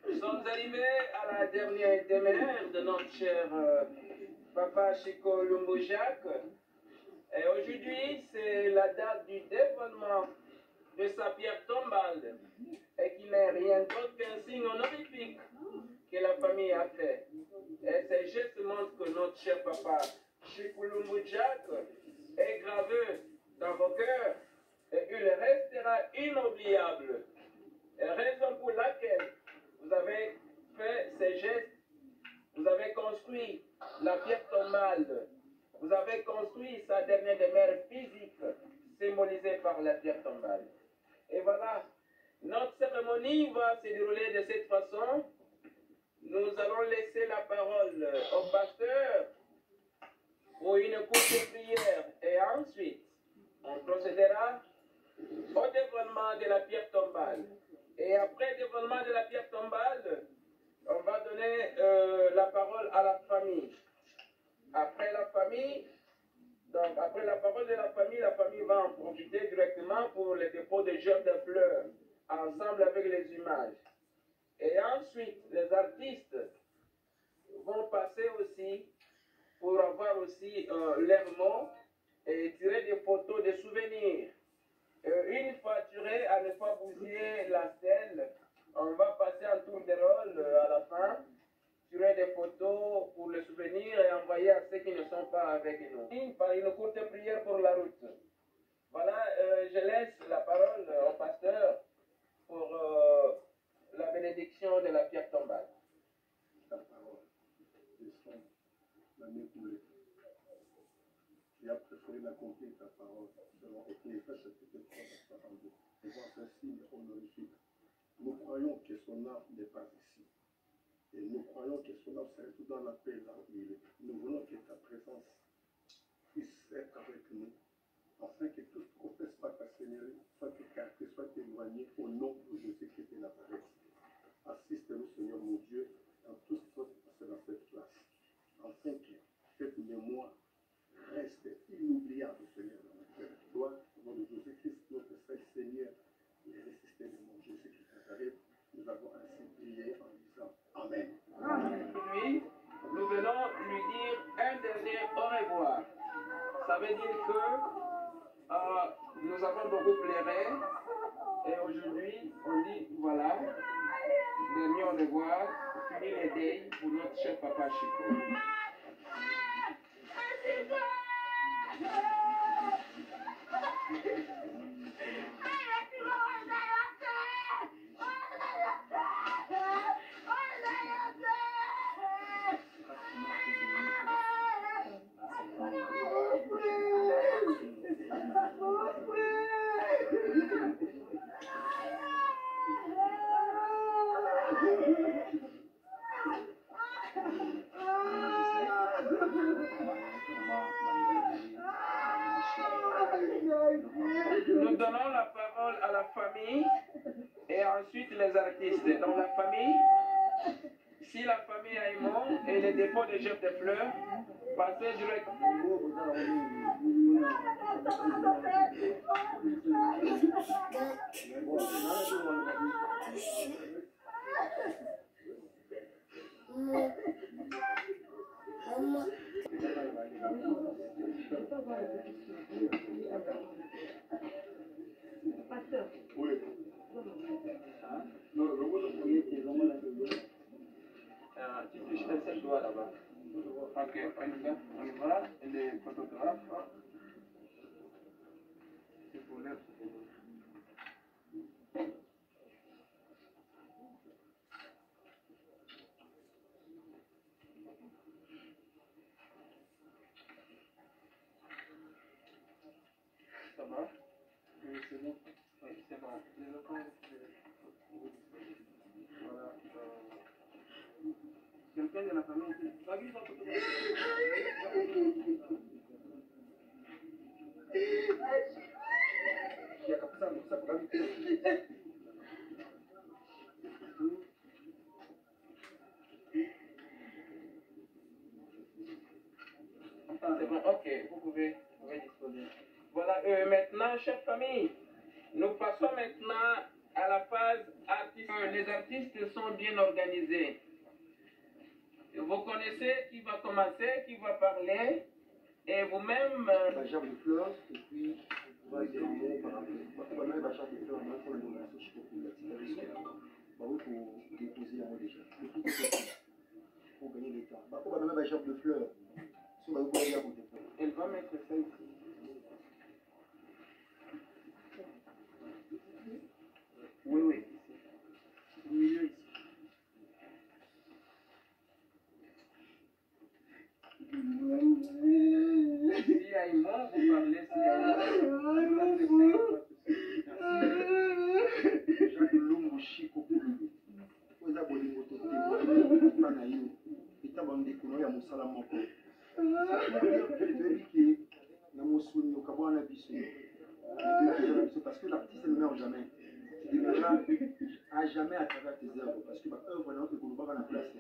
Nous sommes arrivés à la dernière demeure de notre cher Papa Chico Lumbu-Jacques. Et aujourd'hui, c'est la date du dévoilement de sa pierre tombale et qu'il n'est rien d'autre qu'un signe honorifique que la famille a fait. Et ces gestes montrent que notre cher Papa Chico Lumbu-Jacques est gravé dans vos cœurs et il restera inoubliable. Et raison pour laquelle vous avez fait ces gestes, vous avez construit la pierre tombale, vous avez construit sa dernière demeure physique, symbolisée par la pierre tombale. Et voilà, notre cérémonie va se dérouler de cette façon. Nous allons laisser la parole au pasteur pour une courte prière et ensuite on procédera au dévoilement de la pierre tombale. Et après le dévoilement de la pierre tombale, on va donner la parole à la famille. Après la famille, donc après la parole de la famille va en profiter directement pour le dépôt de germes de fleurs, ensemble avec les images. Et ensuite, les artistes vont passer aussi pour avoir aussi leurs mots et tirer des photos, des souvenirs. Une fois tiré, à ne pas bousiller la stèle, on va passer un tour de rôle à la fin, tirer des photos pour les souvenirs et envoyer à ceux qui ne sont pas avec nous. Par une courte prière pour la route. Voilà, je laisse la parole au pasteur pour la bénédiction de la pierre tombale. Ta parole, laissons l'année couler. Tu as préféré d'accomplir ta parole selon Ecclésiaste chapitre 3, verset 42. Et voir ce signe honorifique. Nous croyons que son âme n'est pas ici. Et nous croyons que son âme serait tout dans la paix là où il est. Nous voulons que ta présence puisse être avec nous, afin que tout ce qu'on fasse par ta Seigneurie soit écarté, soit éloigné au nom de Jésus-Christ de Nazareth. Assiste-nous, Seigneur mon Dieu, dans tout ce qui va se passer dans cette place, afin que cette mémoire reste inoubliable, Seigneur, dans notre cœur. Toi, au nom de Jésus-Christ, notre Seigneur, et ressuscité de mon Jésus-Christ de Nazareth, nous avons ainsi prié en disant Amen. Amen. Aujourd'hui, nous venons lui dire un dernier au revoir. Ça veut dire que nous avons beaucoup pleuré et aujourd'hui, on dit voilà, dernier au revoir, fini les deuils pour notre cher Papa Chico. donnons la parole à la famille et ensuite les artistes. Dans la famille, si la famille a un mot et les dépôts de jets de fleurs, passez direct. Oui. Tu touches un seul doigt là-bas. Ok, on y va. Et les photographes. C'est pour l'heure. Ça va? Oui, c'est bon. Oui, c'est bon. Les autres, voilà. Quelqu'un de la famille ici. Fabi, va photographier. C'est bon, ok, vous pouvez disposer. Voilà, maintenant, chère famille, nous passons maintenant à la phase artistique. Les artistes sont bien organisés. Vous connaissez qui va commencer, qui va parler, et vous-même... La gerbe de fleurs, et puis on va dire un mot par rapport à la gerbe de fleurs, on va la société pour déposer un mot déjà. Le plus possible pour gagner du temps. On va même la gerbe de fleurs. Si on va vous parler à côté. Elle va mettre ça ici. Oui, oui. Au milieu ici. S'il y a un mot, vous parlez. S'il y a un mot, Jacques Lumbu Chico Kulu. Vous avez bolingo to te pas na yo. Et ta bande kono ya musala moko. Que na mosuni okabwana biso. Parce que l'artiste ne meurt jamais. Il ne meurt à jamais à travers tes œuvres. Parce que œuvre, on ne peut pas la place.